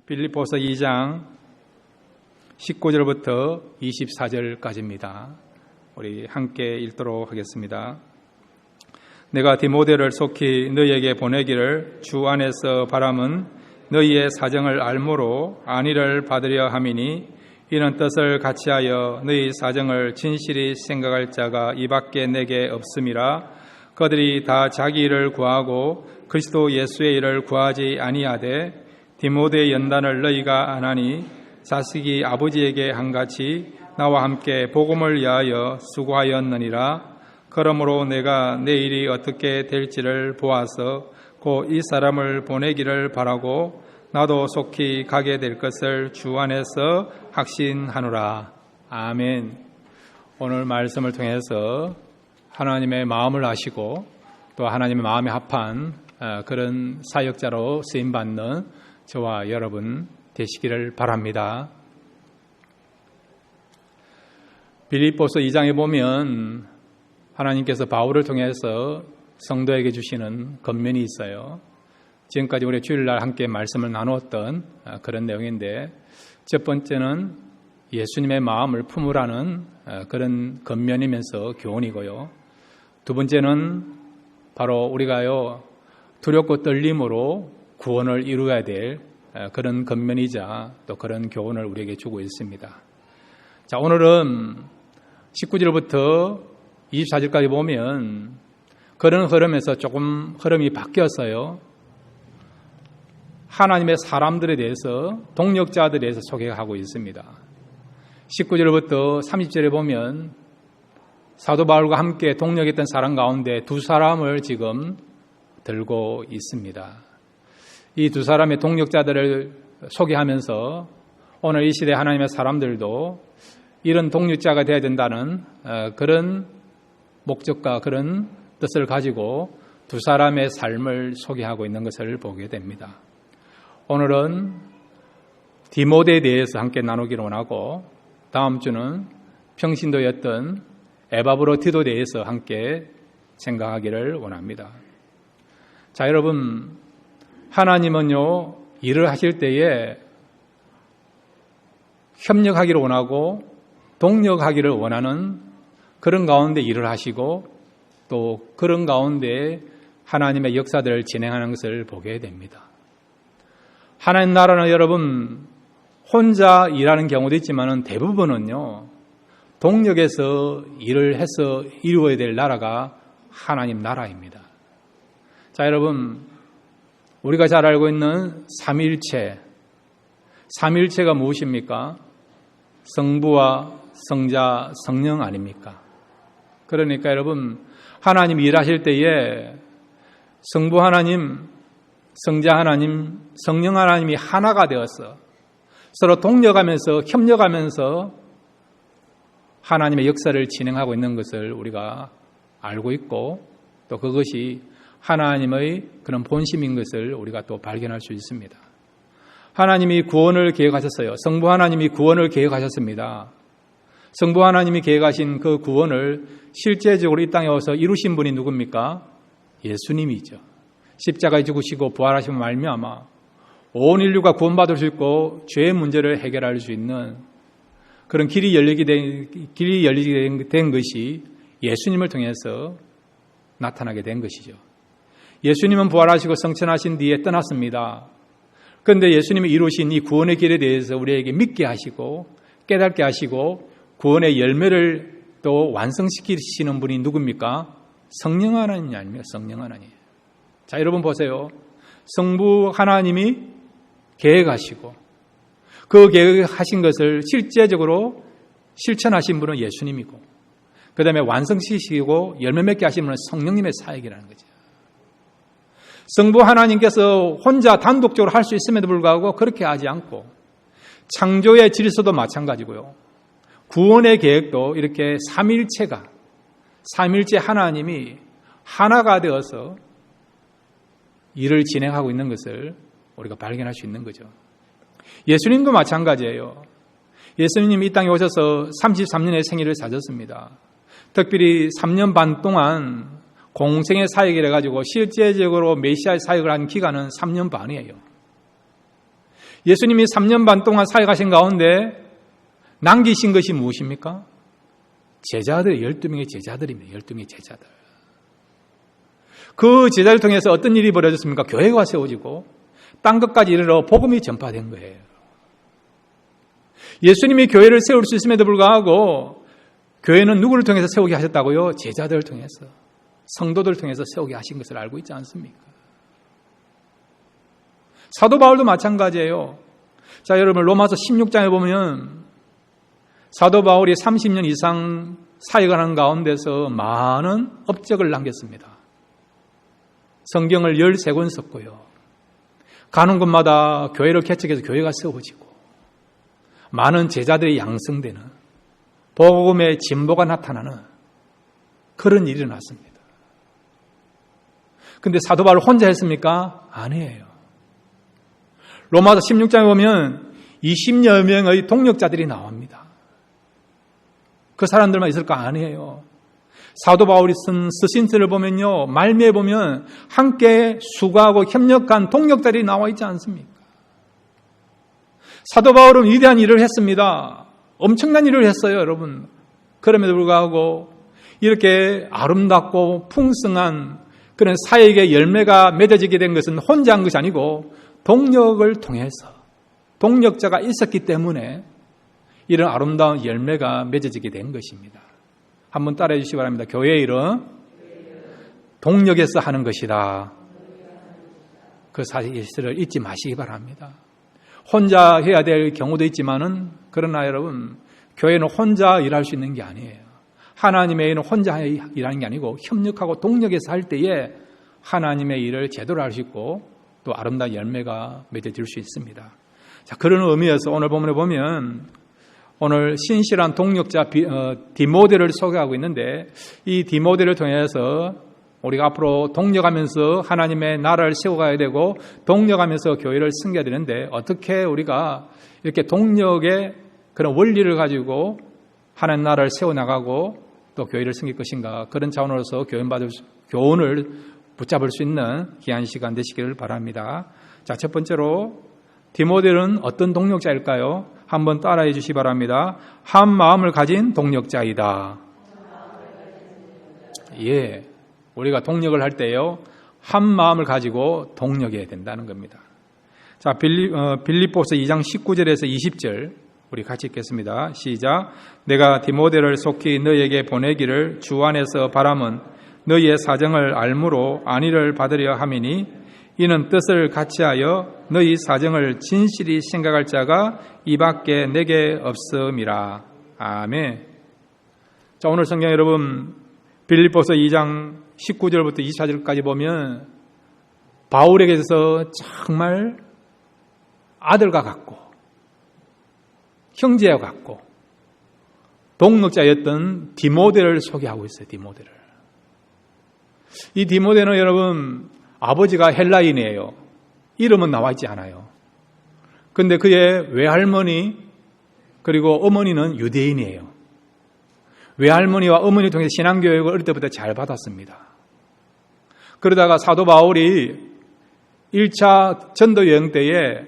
빌립보서 2장 19절부터 24절까지입니다. 우리 함께 읽도록 하겠습니다. 내가 디모데를 속히 너희에게 보내기를 주 안에서 바람은 너희의 사정을 알므로 안위를 받으려 함이니 이런 뜻을 같이하여 너희 사정을 진실히 생각할 자가 이밖에 내게 없음이라. 그들이 다 자기 일을 구하고 그리스도 예수의 일을 구하지 아니하되 디모데의 연단을 너희가 안하니 자식이 아버지에게 한같이 나와 함께 복음을 위하여 수고하였느니라. 그러므로 내가 내 일이 어떻게 될지를 보아서 곧 이 사람을 보내기를 바라고 나도 속히 가게 될 것을 주 안에서 확신하노라. 아멘. 오늘 말씀을 통해서 하나님의 마음을 아시고 또 하나님의 마음에 합한 그런 사역자로 쓰임받는 저와 여러분 되시기를 바랍니다. 빌립보서 2장에 보면 하나님께서 바울을 통해서 성도에게 주시는 권면이 있어요. 지금까지 우리 주일날 함께 말씀을 나누었던 그런 내용인데, 첫 번째는 예수님의 마음을 품으라는 그런 권면이면서 교훈이고요. 두 번째는 바로 우리가요 두렵고 떨림으로 구원을 이루어야 될 그런 권면이자 또 그런 교훈을 우리에게 주고 있습니다. 자, 오늘은 19절부터 24절까지 보면 그런 흐름에서 조금 흐름이 바뀌었어요. 하나님의 사람들에 대해서, 동력자들에 대해서 소개하고 있습니다. 19절부터 30절에 보면 사도 바울과 함께 동력했던 사람 가운데 두 사람을 지금 들고 있습니다. 이 두 사람의 동력자들을 소개하면서 오늘 이 시대 하나님의 사람들도 이런 동력자가 되어야 된다는 그런 목적과 그런 뜻을 가지고 두 사람의 삶을 소개하고 있는 것을 보게 됩니다. 오늘은 디모데에 대해서 함께 나누기를 원하고, 다음 주는 평신도였던 에바브로디도에 대해서 함께 생각하기를 원합니다. 자, 여러분, 하나님은요 일을 하실 때에 협력하기를 원하고 동력하기를 원하는 그런 가운데 일을 하시고 또 그런 가운데 하나님의 역사들을 진행하는 것을 보게 됩니다. 하나님 나라는 여러분 혼자 일하는 경우도 있지만 대부분은요 동력에서 일을 해서 이루어야 될 나라가 하나님 나라입니다. 자, 여러분, 우리가 잘 알고 있는 삼위일체가 무엇입니까? 성부와 성자, 성령 아닙니까? 그러니까 여러분, 하나님이 일하실 때에 성부 하나님, 성자 하나님, 성령 하나님이 하나가 되어서 서로 동력하면서 협력하면서 하나님의 역사를 진행하고 있는 것을 우리가 알고 있고, 또 그것이 하나님의 그런 본심인 것을 우리가 또 발견할 수 있습니다. 하나님이 구원을 계획하셨어요. 성부 하나님이 구원을 계획하셨습니다. 성부 하나님이 계획하신 그 구원을 실제적으로 이 땅에 와서 이루신 분이 누굽니까? 예수님이죠. 십자가에 죽으시고 부활하시면 말미암아 온 인류가 구원받을 수 있고 죄의 문제를 해결할 수 있는 그런 길이 열리게 된 것이 예수님을 통해서 나타나게 된 것이죠. 예수님은 부활하시고 성천하신 뒤에 떠났습니다. 그런데 예수님이 이루신 이 구원의 길에 대해서 우리에게 믿게 하시고 깨닫게 하시고 구원의 열매를 또 완성시키시는 분이 누굽니까? 성령 하나님이 아닙니까? 성령 하나님. 자, 여러분 보세요. 성부 하나님이 계획하시고 그 계획하신 것을 실제적으로 실천하신 분은 예수님이고, 그 다음에 완성시키시고 열매 맺게 하신 분은 성령님의 사역이라는 거죠. 성부 하나님께서 혼자 단독적으로 할 수 있음에도 불구하고 그렇게 하지 않고 창조의 질서도 마찬가지고요. 구원의 계획도 이렇게 삼위일체 하나님이 하나가 되어서 일을 진행하고 있는 것을 우리가 발견할 수 있는 거죠. 예수님도 마찬가지예요. 예수님이 이 땅에 오셔서 33년의 생일을 사셨습니다. 특별히 3년 반 동안 공생의 사역이라 가지고 실제적으로 메시아의 사역을 한 기간은 3년 반이에요. 예수님이 3년 반 동안 사역하신 가운데 남기신 것이 무엇입니까? 제자들, 12명의 제자들입니다. 12명의 제자들. 그 제자를 통해서 어떤 일이 벌어졌습니까? 교회가 세워지고 땅 끝까지 이르러 복음이 전파된 거예요. 예수님이 교회를 세울 수 있음에도 불구하고 교회는 누구를 통해서 세우게 하셨다고요? 제자들을 통해서, 성도들을 통해서 세우게 하신 것을 알고 있지 않습니까? 사도 바울도 마찬가지예요. 자, 여러분 로마서 16장에 보면 사도 바울이 30년 이상 사역을 하는 가운데서 많은 업적을 남겼습니다. 성경을 13권 썼고요. 가는 곳마다 교회를 개척해서 교회가 세워지고 많은 제자들이 양성되는 복음의 진보가 나타나는 그런 일이 일어났습니다. 그런데 사도 바울 혼자 했습니까? 아니에요. 로마서 16장에 보면 20여 명의 동력자들이 나옵니다. 그 사람들만 있을까? 아니에요. 사도 바울이 쓴 서신서를 보면요, 말미에 보면 함께 수고하고 협력한 동력자들이 나와 있지 않습니까? 사도 바울은 위대한 일을 했습니다. 엄청난 일을 했어요, 여러분. 그럼에도 불구하고 이렇게 아름답고 풍성한 그런 사역의 열매가 맺어지게 된 것은 혼자 한 것이 아니고 동력을 통해서, 동력자가 있었기 때문에 이런 아름다운 열매가 맺어지게 된 것입니다. 한번 따라해 주시기 바랍니다. 교회의 일은 동력에서 하는 것이다. 그 사실을 잊지 마시기 바랍니다. 혼자 해야 될 경우도 있지만은, 그러나 여러분, 교회는 혼자 일할 수 있는 게 아니에요. 하나님의 일은 혼자 일하는 게 아니고 협력하고 동력에서 할 때에 하나님의 일을 제대로 할 수 있고 또 아름다운 열매가 맺어질 수 있습니다. 자, 그런 의미에서 오늘 본문에 보면 오늘 신실한 동력자 디모데를 소개하고 있는데, 이 디모데를 통해서 우리가 앞으로 동력하면서 하나님의 나라를 세워가야 되고 동력하면서 교회를 섬겨야 되는데, 어떻게 우리가 이렇게 동력의 그런 원리를 가지고 하나님 나라를 세워나가고 또 교회를 섬길 것인가, 그런 차원으로서 교훈을 붙잡을 수 있는 귀한 시간 되시기를 바랍니다. 자, 첫 번째로 디모데는 어떤 동력자일까요? 한번 따라해 주시기 바랍니다. 한 마음을 가진 동력자이다. 예, 우리가 동력을 할 때요, 한 마음을 가지고 동력해야 된다는 겁니다. 자, 빌립보서 2장 19절에서 20절 우리 같이 읽겠습니다. 시작. 내가 디모데를 속히 너희에게 보내기를 주 안에서 바람은 너희의 사정을 알므로 안위를 받으려 함이니, 이는 뜻을 같이하여 너희 사정을 진실히 생각할 자가 이밖에 내게 없음이라. 아멘. 자, 오늘 성경 여러분 빌립보서 2장 19절부터 24절까지 보면 바울에게서 정말 아들과 같고 형제와 같고 동력자였던 디모데를 소개하고 있어요. 디모데를. 이 디모데는 여러분 아버지가 헬라인이에요. 이름은 나와 있지 않아요. 그런데 그의 외할머니 그리고 어머니는 유대인이에요. 외할머니와 어머니 통해서 신앙교육을 어릴 때부터 잘 받았습니다. 그러다가 사도 바울이 1차 전도 여행 때에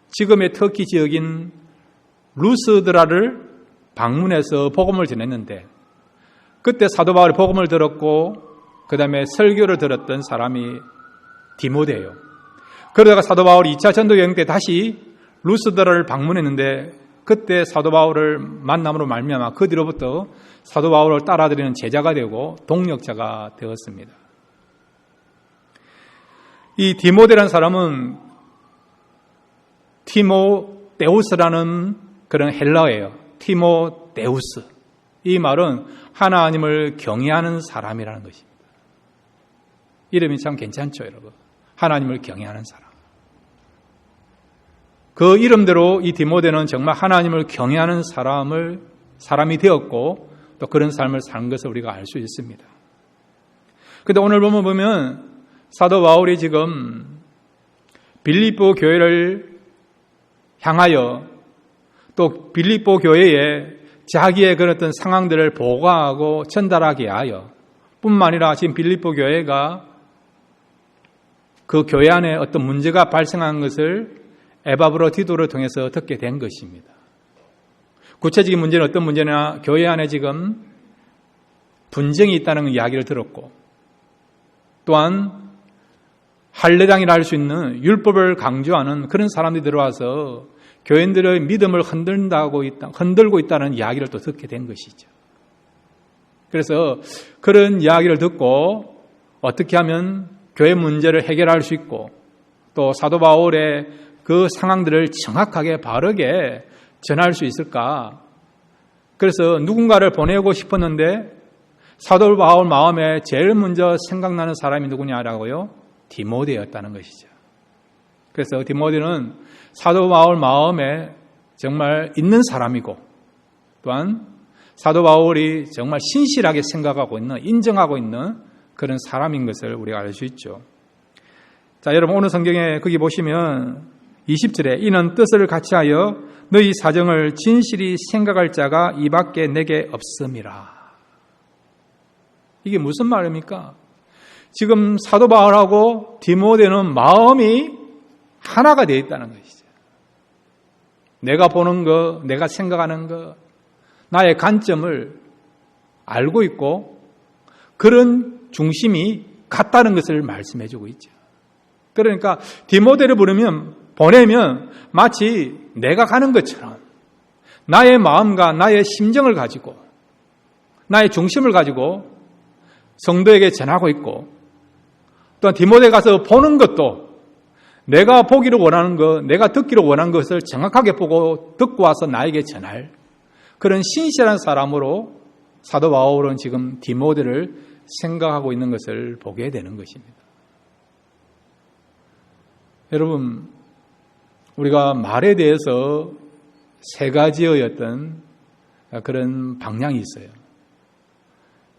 지금의 터키 지역인 루스드라를 방문해서 복음을 전했는데, 그때 사도 바울이 복음을 들었고 그 다음에 설교를 들었던 사람이 디모데예요. 그러다가 사도 바울이 2차 전도 여행 때 다시 루스드라를 방문했는데, 그때 사도 바울을 만남으로 말미암아 그 뒤로부터 사도 바울을 따라드리는 제자가 되고 동력자가 되었습니다. 이 디모데라는 사람은 티모데우스라는 그런 헬라어예요. 티모데우스. 이 말은 하나님을 경외하는 사람이라는 것입니다. 이름이 참 괜찮죠, 여러분. 하나님을 경외하는 사람. 그 이름대로 이 디모데는 정말 하나님을 경외하는 사람이 되었고 또 그런 삶을 사는 것을 우리가 알 수 있습니다. 그런데 오늘 보면 사도 바울이 지금 빌립보 교회를 향하여 또 빌립보 교회에 자기의 그런 어떤 상황들을 보고하고 전달하게 하여 뿐만 아니라 지금 빌립보 교회가 그 교회 안에 어떤 문제가 발생한 것을 에바브로디도를 통해서 듣게 된 것입니다. 구체적인 문제는 어떤 문제냐, 교회 안에 지금 분쟁이 있다는 이야기를 들었고, 또한 할례당이라 할 수 있는 율법을 강조하는 그런 사람들이 들어와서 교인들의 믿음을 흔들고 있다는 이야기를 또 듣게 된 것이죠. 그래서 그런 이야기를 듣고 어떻게 하면 교회 문제를 해결할 수 있고, 또 사도 바울의 그 상황들을 정확하게 바르게 전할 수 있을까? 그래서 누군가를 보내고 싶었는데 사도 바울 마음에 제일 먼저 생각나는 사람이 누구냐라고요? 디모데였다는 것이죠. 그래서 디모데는 사도 바울 마음에 정말 있는 사람이고, 또한 사도 바울이 정말 신실하게 생각하고 있는, 인정하고 있는 그런 사람인 것을 우리가 알 수 있죠. 자, 여러분 오늘 성경에 거기 보시면 20절에 이는 뜻을 같이하여 너희 사정을 진실히 생각할 자가 이 밖에 내게 없음이라. 이게 무슨 말입니까? 지금 사도 바울하고 디모데는 마음이 하나가 되어 있다는 것이죠. 내가 보는 것, 내가 생각하는 것, 나의 관점을 알고 있고 그런 중심이 같다는 것을 말씀해 주고 있죠. 그러니까 디모데를 보내면 마치 내가 가는 것처럼 나의 마음과 나의 심정을 가지고 나의 중심을 가지고 성도에게 전하고 있고, 또한 디모데 가서 보는 것도 내가 보기를 원하는 것, 내가 듣기를 원하는 것을 정확하게 보고 듣고 와서 나에게 전할 그런 신실한 사람으로 사도 바울은 지금 디모데를 생각하고 있는 것을 보게 되는 것입니다. 여러분, 우리가 말에 대해서 세 가지의 어떤 그런 방향이 있어요.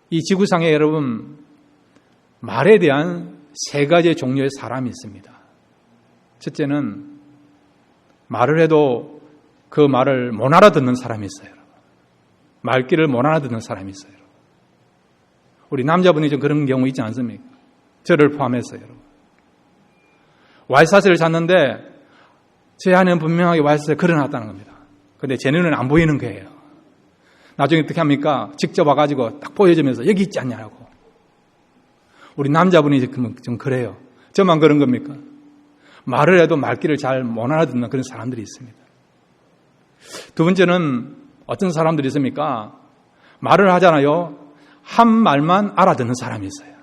이 지구상에 여러분 말에 대한 세 가지의 종류의 사람이 있습니다. 첫째는 말을 해도 그 말을 못 알아듣는 사람이 있어요. 말귀를 못 알아듣는 사람이 있어요. 우리 남자분이 좀 그런 경우 있지 않습니까? 저를 포함해서요. 와이사스를 찾는데 제 안에는 분명하게 와이사스를 그려놨다는 겁니다. 근데 제 눈에는 안 보이는 거예요. 나중에 어떻게 합니까? 직접 와가지고 딱 보여주면서 여기 있지 않냐고. 우리 남자분이 좀 그래요. 저만 그런 겁니까? 말을 해도 말귀를 잘 못 알아듣는 그런 사람들이 있습니다. 두 번째는 어떤 사람들이 있습니까? 말을 하잖아요. 한 말만 알아듣는 사람이 있어요.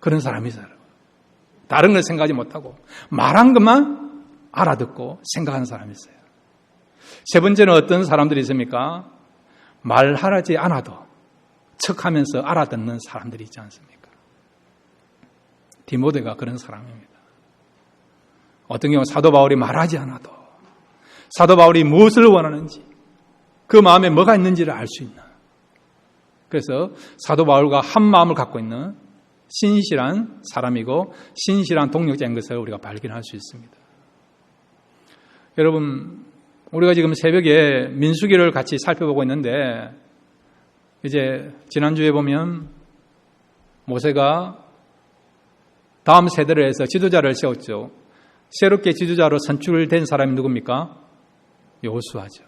그런 사람이 있어요. 다른 걸 생각하지 못하고 말한 것만 알아듣고 생각하는 사람이 있어요. 세 번째는 어떤 사람들이 있습니까? 말하지 않아도 척하면서 알아듣는 사람들이 있지 않습니까? 디모데가 그런 사람입니다. 어떤 경우 사도 바울이 말하지 않아도 사도 바울이 무엇을 원하는지 그 마음에 뭐가 있는지를 알 수 있는, 그래서 사도 바울과 한 마음을 갖고 있는 신실한 사람이고 신실한 동력자인 것을 우리가 발견할 수 있습니다. 여러분, 우리가 지금 새벽에 민수기를 같이 살펴보고 있는데, 이제 지난주에 보면 모세가 다음 세대를 해서 지도자를 세웠죠. 새롭게 지도자로 선출된 사람이 누굽니까? 여호수아죠.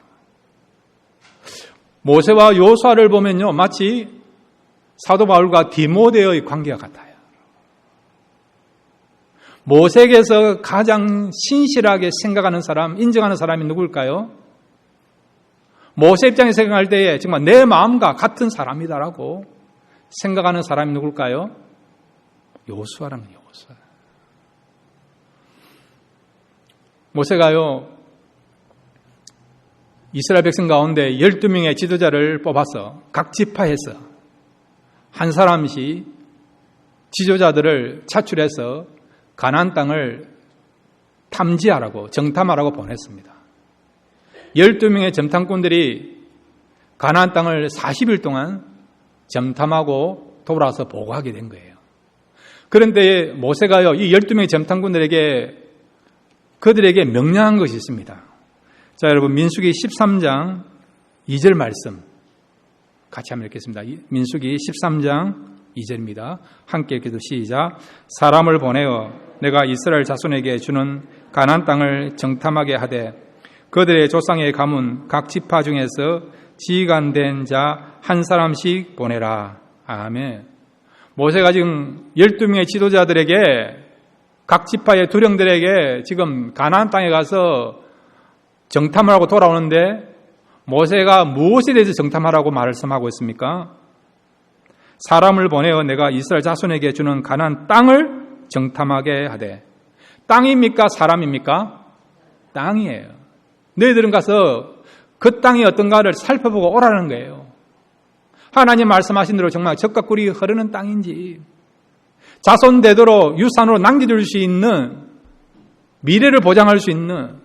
모세와 여호수아를 보면요, 마치 사도 바울과 디모데의 관계가 같아요. 모세에게서 가장 신실하게 생각하는 사람, 인정하는 사람이 누굴까요? 모세 입장에서 생각할 때에 정말 내 마음과 같은 사람이다라고 생각하는 사람이 누굴까요? 여호수아라는 거예요. 여호수아. 모세가요, 이스라엘 백성 가운데 12명의 지도자를 뽑아서 각 지파에서 한 사람씩 지도자들을 차출해서 가나안 땅을 탐지하라고, 정탐하라고 보냈습니다. 12명의 정탐꾼들이 가나안 땅을 40일 동안 정탐하고 돌아와서 보고하게 된 거예요. 그런데 모세가요, 이 12명의 정탐꾼들에게 그들에게 명령한 것이 있습니다. 자, 여러분, 민수기 13장 2절 말씀 같이 한번 읽겠습니다. 민수기 13장 2절입니다. 함께 읽기도 시작. 사람을 보내어 내가 이스라엘 자손에게 주는 가나안 땅을 정탐하게 하되 그들의 조상의 가문 각 지파 중에서 지간된 자 한 사람씩 보내라. 아멘. 모세가 지금 12명의 지도자들에게 각 지파의 두령들에게 지금 가나안 땅에 가서 정탐을 하고 돌아오는데 모세가 무엇에 대해서 정탐하라고 말씀하고 있습니까? 사람을 보내어 내가 이스라엘 자손에게 주는 가나안 땅을 정탐하게 하되. 땅입니까? 사람입니까? 땅이에요. 너희들은 가서 그 땅이 어떤가를 살펴보고 오라는 거예요. 하나님 말씀하신 대로 정말 젖과 꿀이 흐르는 땅인지, 자손 대대로 유산으로 남겨줄 수 있는, 미래를 보장할 수 있는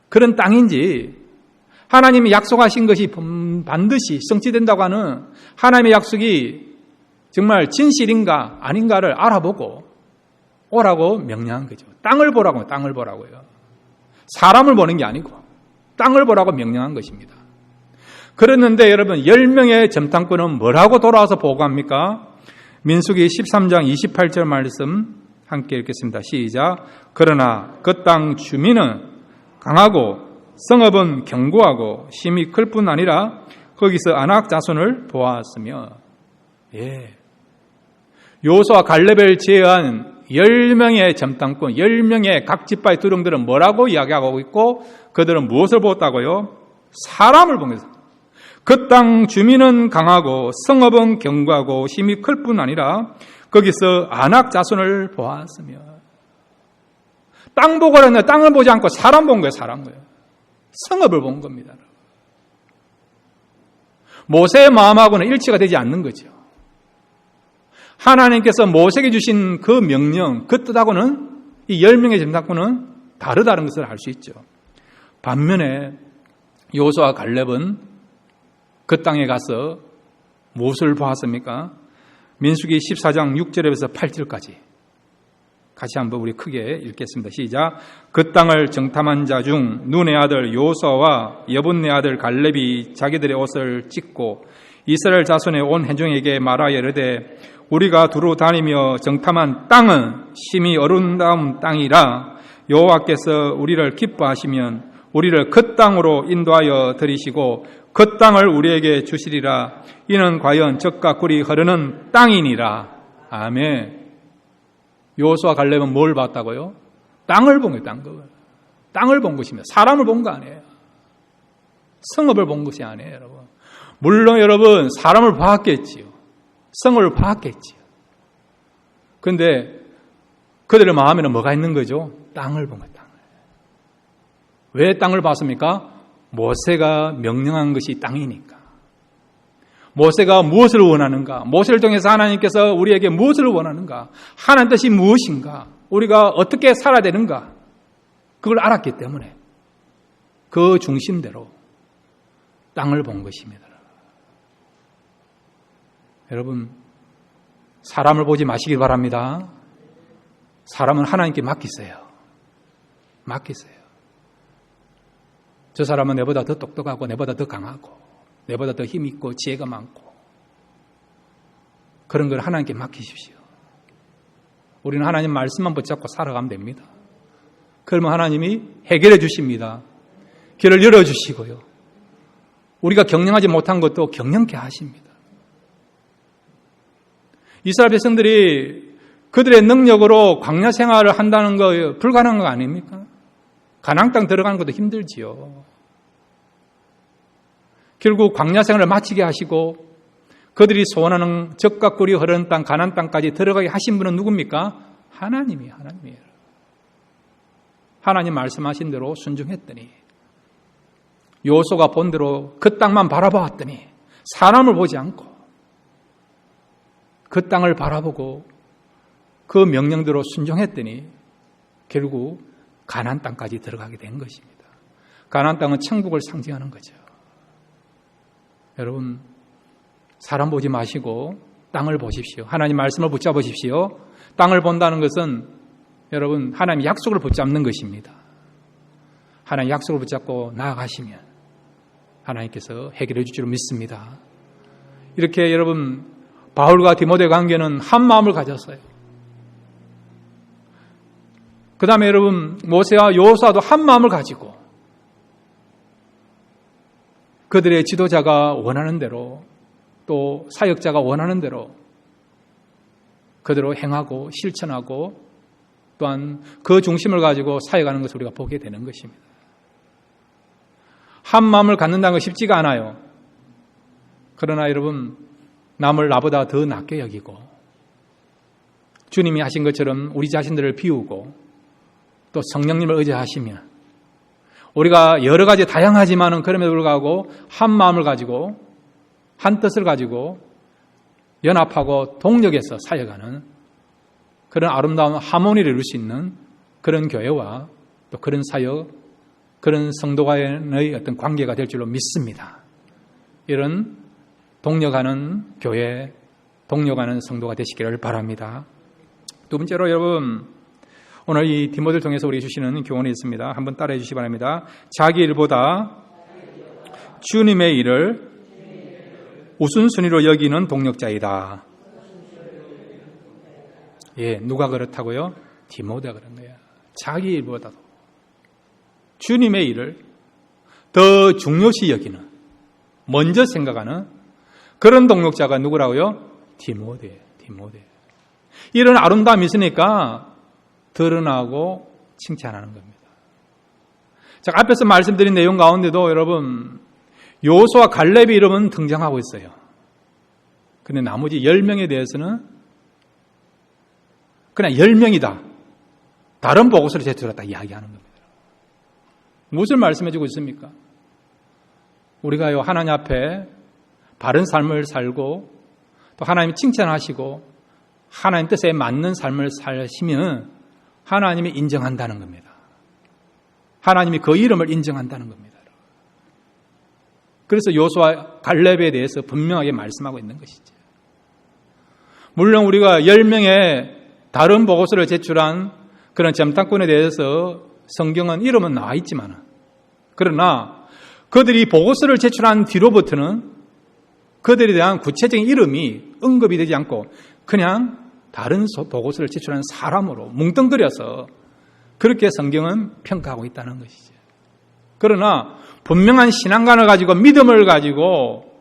그런 땅인지, 하나님이 약속하신 것이 반드시 성취된다고 하는 하나님의 약속이 정말 진실인가 아닌가를 알아보고 오라고 명령한 거죠. 땅을 보라고, 땅을 보라고요. 사람을 보는 게 아니고 땅을 보라고 명령한 것입니다. 그랬는데 여러분, 10명의 점탐꾼은 뭐라고 돌아와서 보고합니까? 민수기 13장 28절 말씀 함께 읽겠습니다. 시작. 그러나 그 땅 주민은 강하고 성읍은 견고하고 힘이 클 뿐 아니라 거기서 아낙 자손을 보았으며. 예. 여호수아 갈렙을 제외한 10명의 점탐꾼, 10명의 각 지파의 두령들은 뭐라고 이야기하고 있고 그들은 무엇을 보았다고요? 사람을 본 거예요. 그 땅 주민은 강하고 성읍은 견고하고 힘이 클 뿐 아니라 거기서 아낙 자손을 보았으며. 땅 보고 그랬는데 땅을 보지 않고 사람 본 거예요. 사람 거예요. 성읍을 본 겁니다. 모세의 마음하고는 일치가 되지 않는 거죠. 하나님께서 모세에게 주신 그 명령, 그 뜻하고는 이 10명의 점탐꾼은 다르다는 것을 알 수 있죠. 반면에 여호수아와 갈렙은 그 땅에 가서 무엇을 보았습니까? 민수기 14장 6절에서 8절까지 같이 한번 우리 크게 읽겠습니다. 시작. 그 땅을 정탐한 자 중 눈의 아들 여호수아와 여분네 아들 갈렙이 자기들의 옷을 찢고 이스라엘 자손의 온 회중에게 말하여 이르되 우리가 두루 다니며 정탐한 땅은 심히 어른다운 땅이라 여호와께서 우리를 기뻐하시면 우리를 그 땅으로 인도하여 들이시고 그 땅을 우리에게 주시리라. 이는 과연 젖과 꿀이 흐르는 땅이니라. 아멘. 여호수아 갈렙은 뭘 봤다고요? 땅을 본 거예요. 땅을 본 것입니다. 사람을 본 거 아니에요. 성읍을 본 것이 아니에요, 여러분. 물론 여러분 사람을 봤겠지요. 성읍을 봤겠지요. 그런데 그들의 마음에는 뭐가 있는 거죠? 땅을 본 거예요. 땅을. 왜 땅을 봤습니까? 모세가 명령한 것이 땅이니까. 모세가 무엇을 원하는가? 모세를 통해서 하나님께서 우리에게 무엇을 원하는가? 하나님 뜻이 무엇인가? 우리가 어떻게 살아야 되는가? 그걸 알았기 때문에 그 중심대로 땅을 본 것입니다. 여러분, 사람을 보지 마시길 바랍니다. 사람은 하나님께 맡기세요. 맡기세요. 저 사람은 내보다 더 똑똑하고 내보다 더 강하고 내보다 더 힘 있고 지혜가 많고 그런 걸 하나님께 맡기십시오. 우리는 하나님 말씀만 붙잡고 살아가면 됩니다. 그러면 하나님이 해결해 주십니다. 길을 열어주시고요. 우리가 경영하지 못한 것도 경영케 하십니다. 이스라엘 백성들이 그들의 능력으로 광야 생활을 한다는 거 불가능한 거 아닙니까? 가나안 땅 들어가는 것도 힘들지요. 결국 광야 생활을 마치게 하시고 그들이 소원하는 젖과 꿀이 흐르는 땅 가나안 땅까지 들어가게 하신 분은 누굽니까? 하나님이에요. 하나님 말씀하신 대로 순종했더니 여호수아가 본 대로 그 땅만 바라보았더니 사람을 보지 않고 그 땅을 바라보고 그 명령대로 순종했더니 결국 가나안 땅까지 들어가게 된 것입니다. 가나안 땅은 천국을 상징하는 거죠. 여러분, 사람 보지 마시고 땅을 보십시오. 하나님 말씀을 붙잡으십시오. 땅을 본다는 것은 여러분 하나님 약속을 붙잡는 것입니다. 하나님 약속을 붙잡고 나아가시면 하나님께서 해결해 줄 줄 믿습니다. 이렇게 여러분 바울과 디모데 관계는 한 마음을 가졌어요. 그 다음에 여러분 모세와 여호수아도 한 마음을 가지고 그들의 지도자가 원하는 대로 또 사역자가 원하는 대로 그대로 행하고 실천하고 또한 그 중심을 가지고 사역하는 것을 우리가 보게 되는 것입니다. 한 마음을 갖는다는 건 쉽지가 않아요. 그러나 여러분 남을 나보다 더 낫게 여기고 주님이 하신 것처럼 우리 자신들을 비우고 또 성령님을 의지하시며 우리가 여러 가지 다양하지만은 그럼에도 불구하고 한 마음을 가지고 한 뜻을 가지고 연합하고 동력해서 사역하는 그런 아름다운 하모니를 이룰 수 있는 그런 교회와 또 그런 사역, 그런 성도 간의 어떤 관계가 될 줄로 믿습니다. 이런 동력하는 교회, 동력하는 성도가 되시기를 바랍니다. 두 번째로 여러분, 오늘 이 디모데를 통해서 우리에게 주시는 교훈이 있습니다. 한번 따라해 주시기 바랍니다. 자기 일보다 주님의 일을 우선순위로 여기는 동력자이다. 예, 누가 그렇다고요? 디모데가 그런 거야. 자기 일보다도 주님의 일을 더 중요시 여기는, 먼저 생각하는 그런 동력자가 누구라고요? 디모데. 이런 아름다움이 있으니까 드러나고 칭찬하는 겁니다. 자, 앞에서 말씀드린 내용 가운데도 여러분 여호수아 갈렙의 이름은 등장하고 있어요. 그런데 나머지 10명에 대해서는 그냥 10명이다. 다른 보고서를 제출했다 이야기하는 겁니다. 무엇을 말씀해주고 있습니까? 우리가요 하나님 앞에 바른 삶을 살고 또 하나님 칭찬하시고 하나님 뜻에 맞는 삶을 사시면 하나님이 인정한다는 겁니다. 하나님이 그 이름을 인정한다는 겁니다. 그래서 여호수아 갈렙에 대해서 분명하게 말씀하고 있는 것이죠. 물론 우리가 10명의 다른 보고서를 제출한 그런 점탐꾼에 대해서 성경은 이름은 나와 있지만 그러나 그들이 보고서를 제출한 뒤로부터는 그들에 대한 구체적인 이름이 언급이 되지 않고 그냥 다른 보고서를 제출한 사람으로 뭉뚱그려서 그렇게 성경은 평가하고 있다는 것이죠. 그러나 분명한 신앙관을 가지고 믿음을 가지고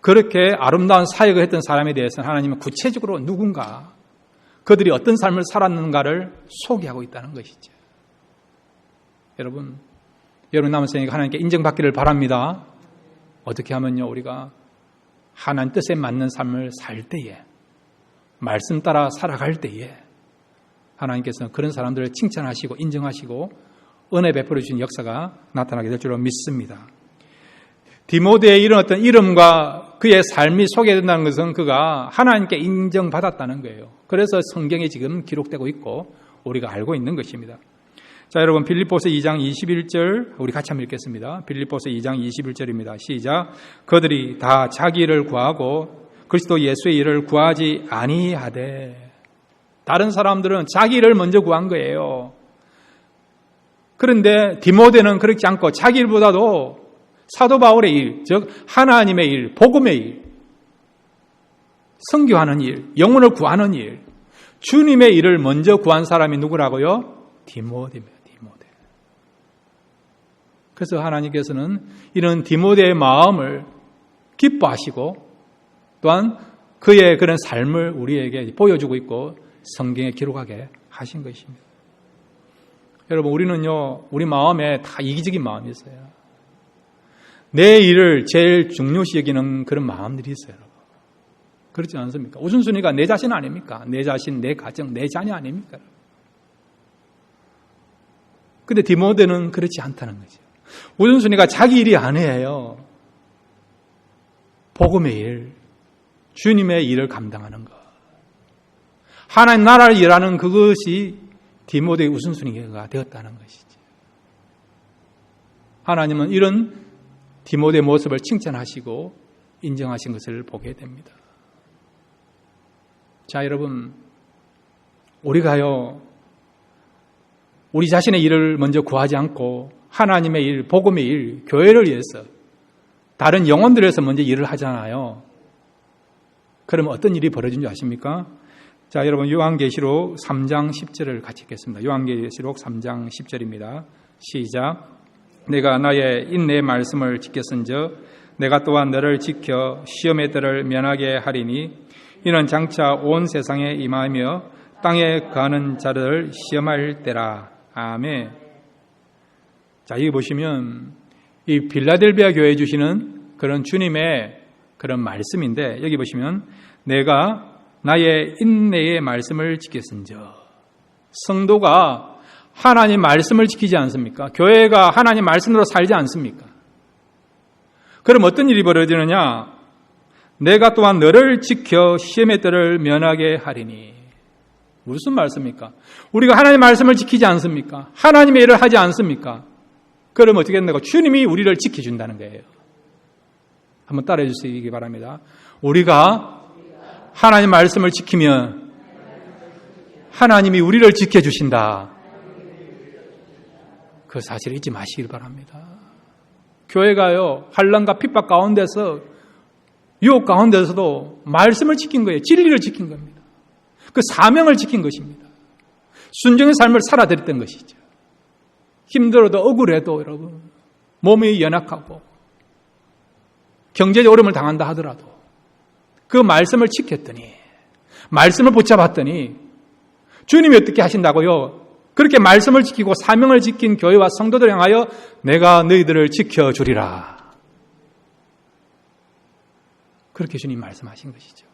그렇게 아름다운 사역을 했던 사람에 대해서는 하나님은 구체적으로 누군가 그들이 어떤 삶을 살았는가를 소개하고 있다는 것이죠. 여러분 남은 생애가 하나님께 인정받기를 바랍니다. 어떻게 하면요 우리가 하나님 뜻에 맞는 삶을 살 때에 말씀 따라 살아갈 때에 하나님께서는 그런 사람들을 칭찬하시고 인정하시고 은혜 베풀어 주신 역사가 나타나게 될 줄로 믿습니다. 디모데의 이런 어떤 이름과 그의 삶이 소개된다는 것은 그가 하나님께 인정받았다는 거예요. 그래서 성경에 지금 기록되고 있고 우리가 알고 있는 것입니다. 자, 여러분 빌립보서 2장 21절 우리 같이 한번 읽겠습니다. 빌립보서 2장 21절입니다. 시작. 그들이 다 자기 일을 구하고 그리스도 예수의 일을 구하지 아니하되. 다른 사람들은 자기 일을 먼저 구한 거예요. 그런데 디모데는 그렇지 않고 자기 일보다도 사도 바울의 일, 즉 하나님의 일, 복음의 일, 선교하는 일, 영혼을 구하는 일, 주님의 일을 먼저 구한 사람이 누구라고요? 디모데입니다. 디모데. 그래서 하나님께서는 이런 디모데의 마음을 기뻐하시고 또한 그의 그런 삶을 우리에게 보여주고 있고 성경에 기록하게 하신 것입니다. 여러분 우리는요 우리 마음에 다 이기적인 마음이 있어요. 내 일을 제일 중요시 여기는 그런 마음들이 있어요. 그렇지 않습니까? 우선순위가 내 자신 아닙니까? 내 자신, 내 가정, 내 자녀 아닙니까? 근데 디모데는 그렇지 않다는 거죠. 우선순위가 자기 일이 아니에요. 복음의 일, 주님의 일을 감당하는 것. 하나님 나라를 일하는 그것이 디모데의 우선순위가 되었다는 것이죠. 하나님은 이런 디모데의 모습을 칭찬하시고 인정하신 것을 보게 됩니다. 자, 여러분, 우리가요, 우리 자신의 일을 먼저 구하지 않고 하나님의 일, 복음의 일, 교회를 위해서 다른 영혼들에서 먼저 일을 하잖아요. 그러면 어떤 일이 벌어진 줄 아십니까? 자, 여러분 요한계시록 3장 10절을 같이 읽겠습니다. 요한계시록 3장 10절입니다. 시작. 내가 나의 인내의 말씀을 지켰은즉 내가 또한 너를 지켜 시험의 때를 면하게 하리니 이는 장차 온 세상에 임하며 땅에 거하는 자들을 시험할 때라. 아멘. 자, 여기 보시면 이 빌라델비아 교회에 주시는 그런 주님의 그런 말씀인데, 여기 보시면 내가 나의 인내의 말씀을 지켰은즉, 성도가 하나님 말씀을 지키지 않습니까? 교회가 하나님 말씀으로 살지 않습니까? 그럼 어떤 일이 벌어지느냐? 내가 또한 너를 지켜 시험의 때를 면하게 하리니. 무슨 말씀입니까? 우리가 하나님 말씀을 지키지 않습니까? 하나님의 일을 하지 않습니까? 그럼 어떻게 된다고? 주님이 우리를 지켜준다는 거예요. 한번 따라해 주시기 바랍니다. 우리가 하나님 말씀을 지키면 하나님이 우리를 지켜주신다. 그 사실을 잊지 마시길 바랍니다. 교회가요, 환난과 핍박 가운데서, 유혹 가운데서도 말씀을 지킨 거예요. 진리를 지킨 겁니다. 그 사명을 지킨 것입니다. 순종의 삶을 살아드렸던 것이죠. 힘들어도 억울해도 여러분, 몸이 연약하고 경제적 어려움을 당한다 하더라도 그 말씀을 지켰더니, 말씀을 붙잡았더니 주님이 어떻게 하신다고요? 그렇게 말씀을 지키고 사명을 지킨 교회와 성도들을 향하여 내가 너희들을 지켜주리라. 그렇게 주님 말씀하신 것이죠.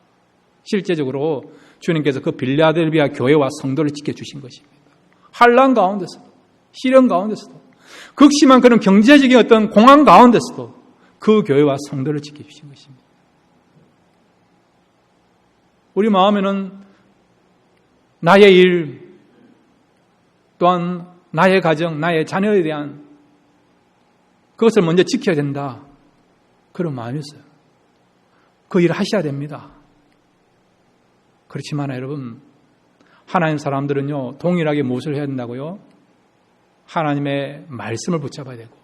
실제적으로 주님께서 그 빌라델비아 교회와 성도를 지켜주신 것입니다. 환난 가운데서도, 시련 가운데서도, 극심한 그런 경제적인 어떤 공황 가운데서도 그 교회와 성도를 지켜주신 것입니다. 우리 마음에는 나의 일, 또한 나의 가정, 나의 자녀에 대한 그것을 먼저 지켜야 된다. 그런 마음이 있어요. 그 일을 하셔야 됩니다. 그렇지만 여러분, 하나님 사람들은요, 동일하게 무엇을 해야 된다고요? 하나님의 말씀을 붙잡아야 되고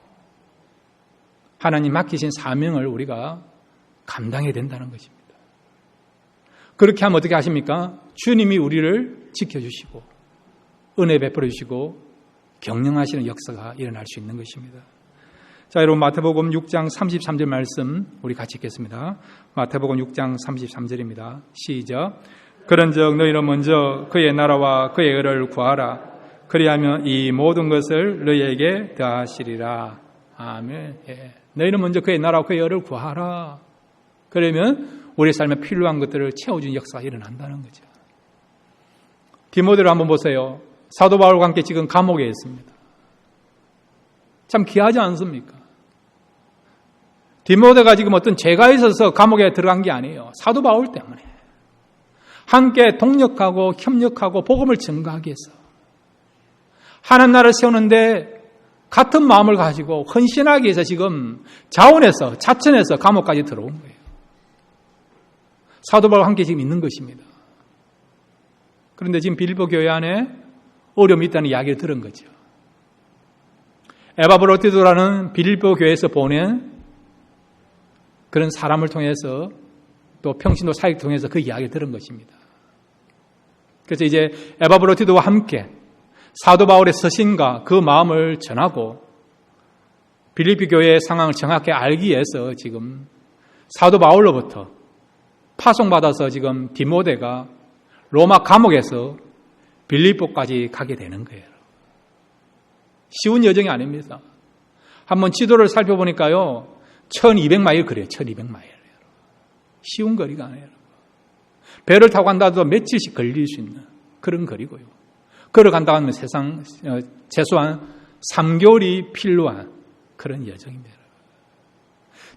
하나님 맡기신 사명을 우리가 감당해야 된다는 것입니다. 그렇게 하면 어떻게 하십니까? 주님이 우리를 지켜주시고 은혜 베풀어 주시고 경영하시는 역사가 일어날 수 있는 것입니다. 자, 여러분 마태복음 6장 33절 말씀 우리 같이 읽겠습니다. 마태복음 6장 33절입니다. 시작. 그런즉 너희는 먼저 그의 나라와 그의 의를 구하라. 그리하면 이 모든 것을 너희에게 더하시리라. 아멘. 예. 너희는 먼저 그의 나라와 그의 의를 구하라. 그러면 우리 삶에 필요한 것들을 채워주는 역사가 일어난다는 거죠. 디모데를 한번 보세요. 사도 바울과 함께 지금 감옥에 있습니다. 참 귀하지 않습니까? 디모데가 지금 어떤 죄가 있어서 감옥에 들어간 게 아니에요. 사도 바울 때문에. 함께 동력하고 협력하고 복음을 증거하기 위해서 하나님 나라를 세우는데 같은 마음을 가지고 헌신하기 위해서 지금 자원해서 자천해서 감옥까지 들어온 거예요. 사도 바울과 함께 지금 있는 것입니다. 그런데 지금 빌립보 교회 안에 어려움이 있다는 이야기를 들은 거죠. 에바브로티도라는 빌립보 교회에서 보낸 그런 사람을 통해서 또 평신도 사역을 통해서 그 이야기를 들은 것입니다. 그래서 이제 에바브로티도와 함께 사도 바울의 서신과 그 마음을 전하고 빌립보 교회의 상황을 정확히 알기 위해서 지금 사도 바울로부터 파송받아서 지금 디모데가 로마 감옥에서 빌립보까지 가게 되는 거예요. 쉬운 여정이 아닙니다. 한번 지도를 살펴보니까요, 1200마일 거리예요. 1200마일. 쉬운 거리가 아니에요. 배를 타고 간다도 며칠씩 걸릴 수 있는 그런 거리고요. 걸어간다고 하면 최소한 3개월이 필요한 그런 여정입니다.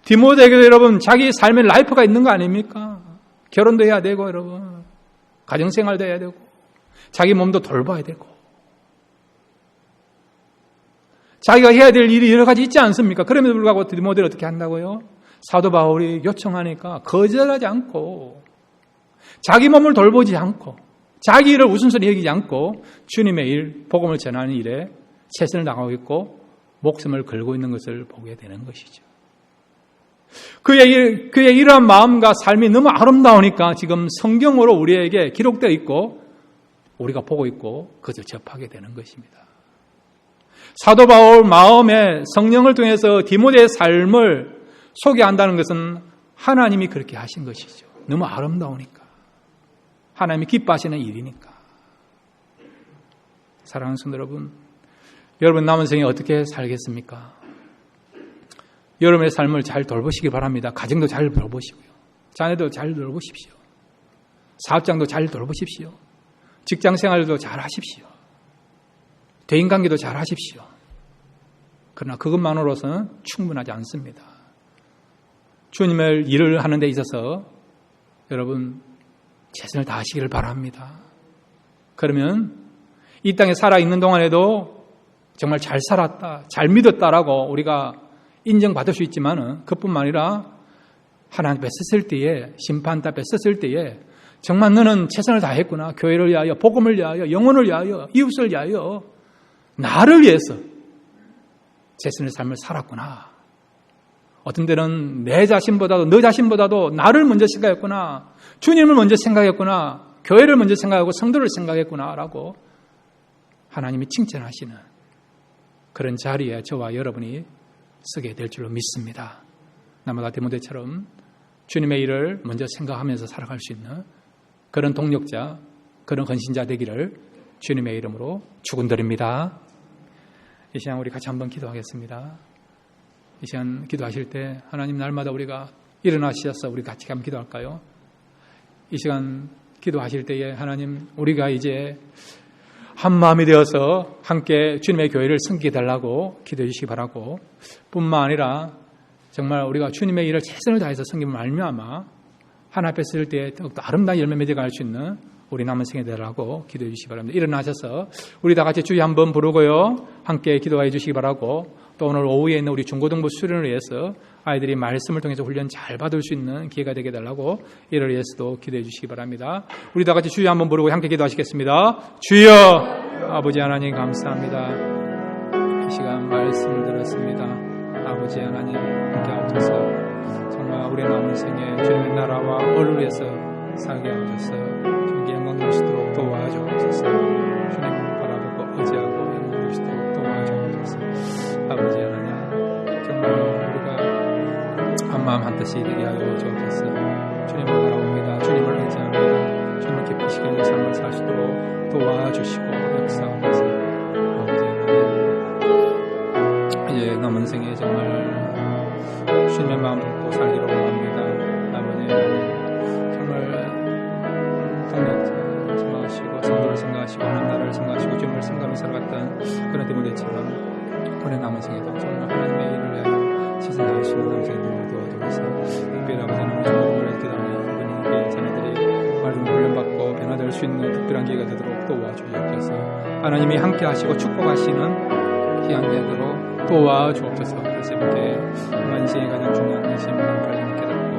디모데에게도 여러분 자기 삶의 라이프가 있는 거 아닙니까? 결혼도 해야 되고 여러분 가정생활도 해야 되고 자기 몸도 돌봐야 되고 자기가 해야 될 일이 여러 가지 있지 않습니까? 그럼에도 불구하고 디모데를 어떻게 한다고요? 사도 바울이 요청하니까 거절하지 않고 자기 몸을 돌보지 않고 자기 일을 우선순위 여기지 않고 주님의 일, 복음을 전하는 일에 최선을 다하고 있고 목숨을 걸고 있는 것을 보게 되는 것이죠. 그의 이러한 마음과 삶이 너무 아름다우니까 지금 성경으로 우리에게 기록되어 있고 우리가 보고 있고 그저 접하게 되는 것입니다. 사도 바울 마음에 성령을 통해서 디모데의 삶을 소개한다는 것은 하나님이 그렇게 하신 것이죠. 너무 아름다우니까. 하나님이 기뻐하시는 일이니까. 사랑하는 성도 여러분, 여러분 남은 생에 어떻게 살겠습니까? 여러분의 삶을 잘 돌보시기 바랍니다. 가정도 잘 돌보시고요. 자녀도 잘 돌보십시오. 사업장도 잘 돌보십시오. 직장 생활도 잘 하십시오. 대인관계도 잘 하십시오. 그러나 그것만으로서는 충분하지 않습니다. 주님의 일을 하는 데 있어서 여러분 최선을 다하시기를 바랍니다. 그러면 이 땅에 살아있는 동안에도 정말 잘 살았다, 잘 믿었다라고 우리가 인정받을 수 있지만 그뿐만 아니라 하나님 뵀었을 때에, 심판다 뵀었을 때에 정말 너는 최선을 다했구나. 교회를 위하여, 복음을 위하여, 영혼을 위하여, 이웃을 위하여, 나를 위해서 최선의 삶을 살았구나. 어떤 때는 내 자신보다도, 너 자신보다도 나를 먼저 생각했구나. 주님을 먼저 생각했구나. 교회를 먼저 생각하고 성도를 생각했구나 라고 하나님이 칭찬하시는 그런 자리에 저와 여러분이 서게 될 줄로 믿습니다. 나마다 디모데처럼 주님의 일을 먼저 생각하면서 살아갈 수 있는 그런 동력자, 그런 헌신자 되기를 주님의 이름으로 축원드립니다. 이 시간 우리 같이 한번 기도하겠습니다. 이 시간 기도하실 때 하나님 날마다 우리가 일어나셔서 우리 같이 한번 기도할까요? 이 시간 기도하실 때에 하나님 우리가 이제 한 마음이 되어서 함께 주님의 교회를 섬기게 달라고 기도해 주시기 바라고, 뿐만 아니라 정말 우리가 주님의 일을 최선을 다해서 섬기면 말미암아 하나 앞에 쓸 때 더욱더 아름다운 열매 맺어갈 수 있는 우리 남은 생에 되라고 기도해 주시기 바랍니다. 일어나셔서 우리 다 같이 주여 한번 부르고요, 함께 기도해 주시기 바라고, 또 오늘 오후에 있는 우리 중고등부 수련을 위해서 아이들이 말씀을 통해서 훈련 잘 받을 수 있는 기회가 되게 달라고 이를 위해서도 기도해 주시기 바랍니다. 우리 다 같이 주여 한번 부르고 함께 기도하시겠습니다. 주여, 아버지 하나님 감사합니다. 이 시간 말씀을 들었습니다. 아버지 하나님 함께 하옵소서. 정말 우리 남은 생에 주님의 나라와 언을 위해서 살게 하옵소서. 주님께 영광 주시도록 도와주옵소서. 주님을 바라보고 의지하고 영광 주시도록 도와주옵소서. 아버지 하나님 정말 우리가 한마음 한뜻이 되게 하여 주옵소서. 주님을 바라봅니다. 주님을 의지합니다. 주님을 기쁘시게 삶을 사시도록 도와주시고 역사하옵소서. 아버지 하나님 이제 남은 생에 정말 주님의 마음 품고 살기로 원합니다. 아버지 하나님 정말 동력자 생각하시고 성도를 생각하시고 하나님 나라를 생각하시고 주님을 생각하며 살아갔던 그런 디모데처럼 우리 남은 생에도 정말 하나님의 일을 위하여 최선을 다하시는 남은 생에 도와주옵소서. 특별히 아버지는 우리 기도하며 이번에 자녀들이 말씀 훈련받고 변화될 수 있는 특별한 기회가 되도록 도와주옵소서. 하나님이 함께 하시고 축복하시는 귀한 기회도록 도와주옵소서. 그래서 이렇게 인생의 가장 중요한 핵심을 발견하게 깨닫고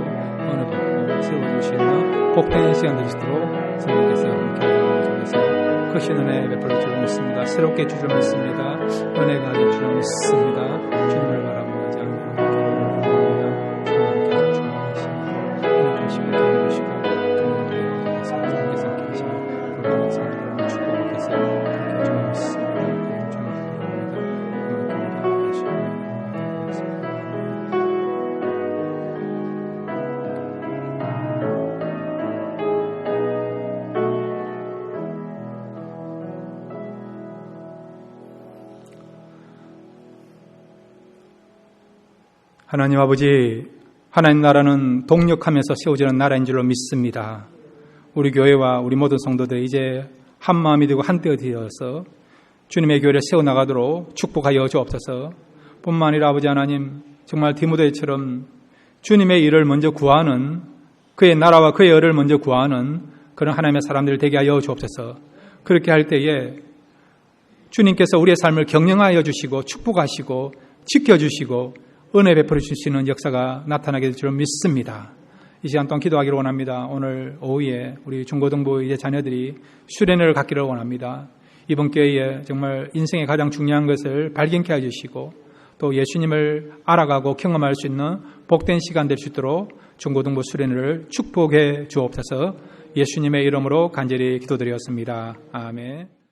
은혜 받고 세워주시는 복된 시간 되시도록 성령께서 함께 하시옵소서. 크신 은혜 베풀어 주를 믿습니다. 새롭게 주를 믿습니다. 은혜가 될 줄을 믿습니다. 주님을 바라보고 이제 함께 기도합니다. 주님께서 충만하시고 은혜 주시고 기회 주시고 주님께서 성령께서 함께 하시는 그런 성도를 축복하셔서 함께 주를 믿습니다. 하나님 아버지, 하나님 나라는 동력하면서 세워지는 나라인 줄로 믿습니다. 우리 교회와 우리 모든 성도들 이제 한 마음이 되고 한때가 되어서 주님의 교회를 세워나가도록 축복하여 주옵소서. 뿐만 아니라 아버지 하나님 정말 디모데처럼 주님의 일을 먼저 구하는, 그의 나라와 그의 의를 먼저 구하는 그런 하나님의 사람들 되게 하여 주옵소서. 그렇게 할 때에 주님께서 우리의 삶을 경영하여 주시고 축복하시고 지켜주시고 은혜 베풀어 주시는 역사가 나타나게 될 줄 믿습니다. 이 시간 동안 기도하기를 원합니다. 오늘 오후에 우리 중고등부 이제 자녀들이 수련회를 갖기를 원합니다. 이번 기회에 정말 인생의 가장 중요한 것을 발견케 해주시고 또 예수님을 알아가고 경험할 수 있는 복된 시간 될 수 있도록 중고등부 수련회를 축복해 주옵소서. 예수님의 이름으로 간절히 기도드렸습니다. 아멘.